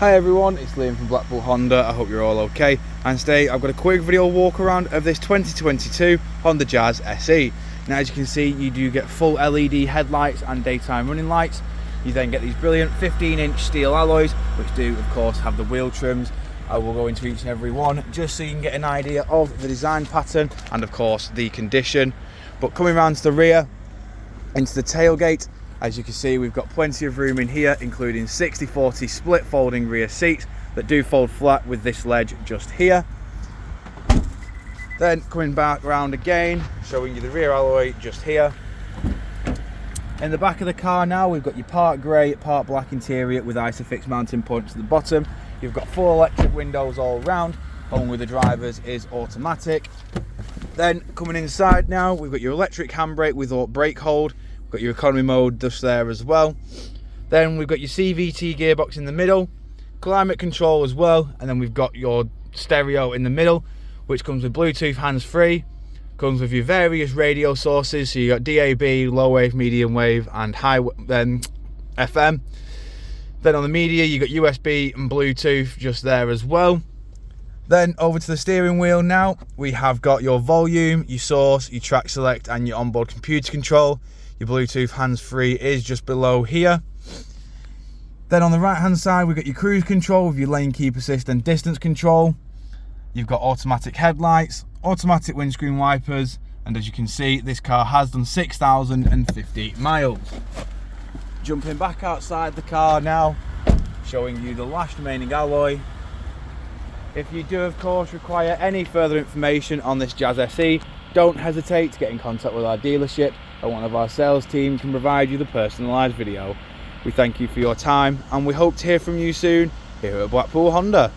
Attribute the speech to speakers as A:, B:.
A: Hi everyone, it's Liam from Blackpool Honda. I hope you're all okay. And today I've got a quick video walk around of this 2022 Honda Jazz SE. Now as you can see, you do get full LED headlights and daytime running lights. You then get these brilliant 15-inch steel alloys, which do of course have the wheel trims. I will go into each and every one just so you can get an idea of the design pattern and of course the condition. But coming around to the rear, into the tailgate, as you can see, we've got plenty of room in here, including 60/40 split folding rear seats that do fold flat with this ledge just here. Then coming back around again, showing you the rear alloy just here. In the back of the car now, we've got your part grey, part black interior with Isofix mounting points at the bottom. You've got full electric windows all round. Home with the drivers is automatic. Then coming inside now, we've got your electric handbrake with brake hold. Got your economy mode just there as well. Then we've got your CVT gearbox in the middle, climate control as well, and then we've got your stereo in the middle, which comes with Bluetooth hands-free, comes with your various radio sources, so you got DAB, low wave, medium wave, and high FM. Then on the media you got USB and Bluetooth just there as well. Then over to the steering wheel now, we have got your volume, your source, your track select, and your onboard computer control. Your Bluetooth hands-free is just below here. Then on the right hand side, we've got your cruise control with your lane keep assist and distance control. You've got automatic headlights, automatic windscreen wipers, and as you can see, this car has done 6,050 miles. Jumping back outside the car now, showing you the last remaining alloy. If you do of course require any further information on this Jazz SE, don't hesitate to get in contact with our dealership, and one of our sales team can provide you the personalised video. We thank you for your time and we hope to hear from you soon here at Blackpool Honda.